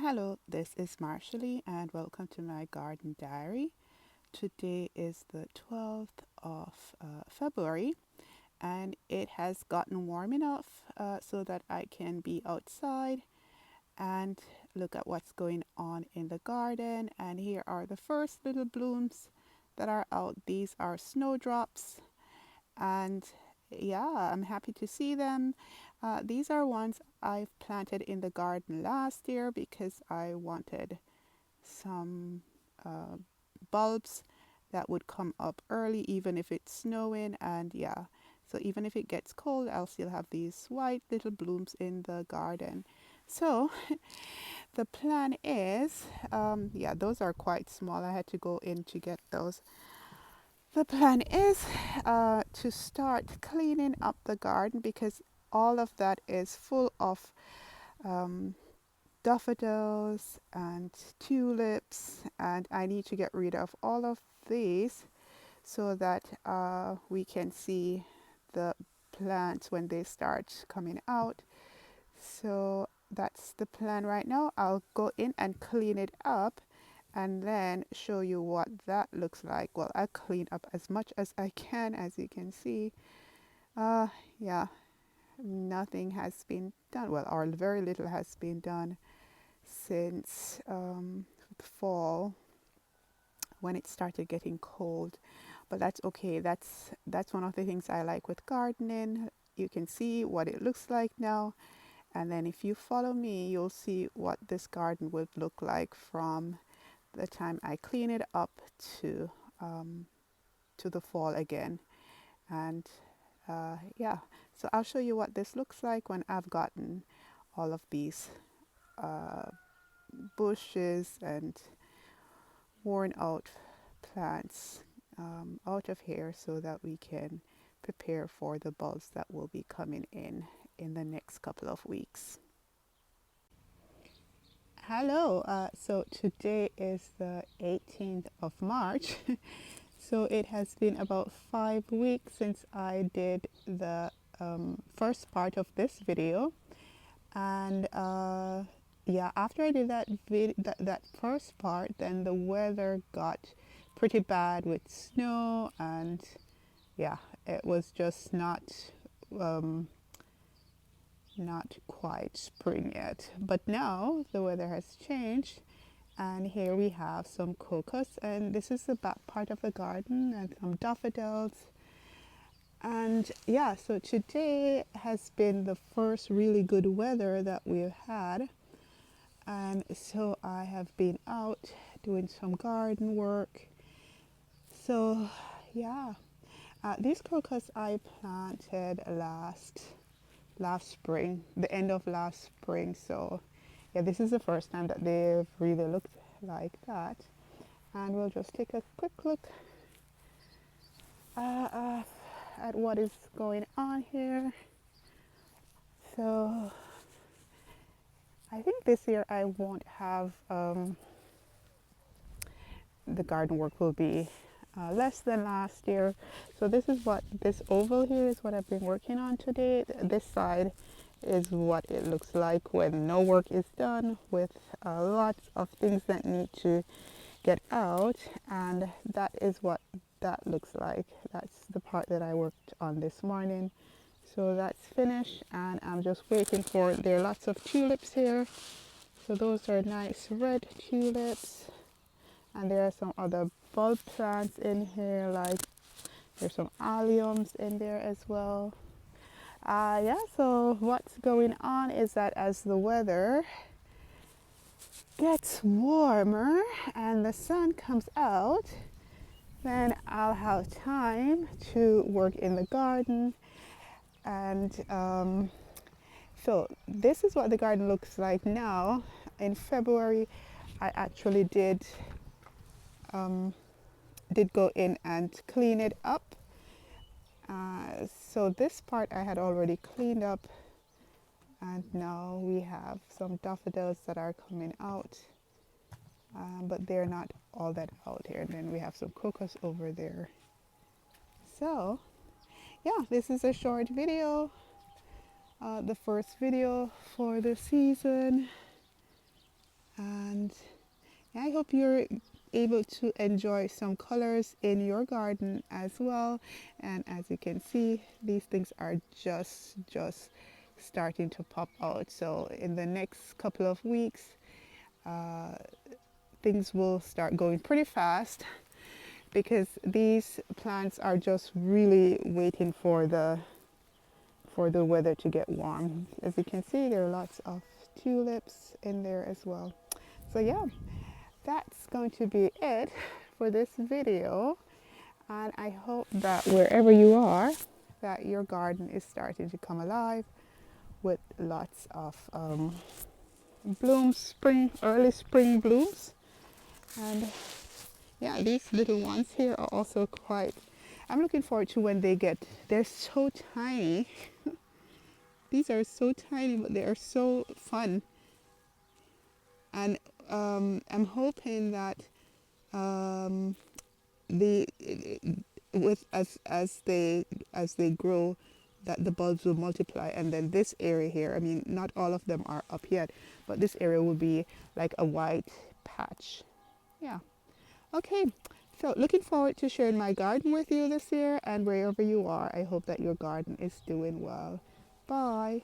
Hello, this is Marshallie and welcome to my garden diary. Today is the 12th of February and it has gotten warm enough so that I can be outside and look at what's going on in the garden. And here are the first little blooms that are out. These are snowdrops and yeah, I'm happy to see them. These are ones I've planted in the garden last year because I wanted some uh, bulbs that would come up early, even if it's snowing. And yeah, so even if it gets cold, I'll still have these white little blooms in the garden. So the plan is, yeah, those are quite small. I had to go in to get those. The plan is to start cleaning up the garden because all of that is full of um, daffodils and tulips, and I need to get rid of all of these so that we can see the plants when they start coming out. So that's the plan right now. I'll go in and clean it up and then show you what that looks like. Well, I clean up as much as I can, as you can see. Yeah, nothing has been done. Well, or very little has been done since fall when it started getting cold. But that's okay. That's one of the things I like with gardening. You can see what it looks like now, and then if you follow me, you'll see what this garden would look like from the time I clean it up to um, to the fall again. And yeah, so I'll show you what this looks like when I've gotten all of these uh, bushes and worn out plants out of here so that we can prepare for the bulbs that will be coming in the next couple of weeks. Hello, so today is the 18th of March. So it has been about 5 weeks since I did the first part of this video. And yeah, after I did that first part, then the weather got pretty bad with snow, and yeah, it was just um, not quite spring yet. But now the weather has changed, and here we have some crocus, and this is the back part of the garden, and some daffodils. And yeah, so today has been the first really good weather that we've had. And so I have been out doing some garden work. So yeah, these crocus I planted last spring, the end of last spring. So yeah, this is the first time that they've really looked like that. And we'll just take a quick look uh, uh, at what is going on here. So I think this year I won't have the garden work will be less than last year. So this oval here is what I've been working on today. This side is what it looks like when no work is done, with lots of things that need to get out, and that is what that looks like. That's the part that I worked on this morning. So that's finished, and I'm just waiting for, there are lots of tulips here. So those are nice red tulips. And there are some other bulb plants in here, like there's some alliums in there as well. Yeah, so what's going on is that as the weather gets warmer and the sun comes out, then I'll have time to work in the garden. And so this is what the garden looks like now. In February, I actually um, did go in and clean it up. So this part I had already cleaned up, and now we have some daffodils that are coming out, but they're not all that out here. And then we have some crocus over there. So yeah, this is a short video, the first video for the season. And I hope you're able to enjoy some colors in your garden as well. And as you can see, these things are just starting to pop out. So in the next couple of weeks, uh, things will start going pretty fast because these plants are just really waiting for the weather to get warm. As you can see, there are lots of tulips in there as well. So yeah, that's going to be it for this video, and I hope that wherever you are, that your garden is starting to come alive with lots of blooms, early spring blooms. And yeah, these little ones here are also quite, I'm looking forward to when they're so tiny. These are so tiny, but they are so fun. And I'm hoping that um, the with as they grow, that the bulbs will multiply, and then this area here, I mean, not all of them are up yet, but this area will be like a white patch. Yeah. Okay. So looking forward to sharing my garden with you this year, and wherever you are, I hope that your garden is doing well. Bye.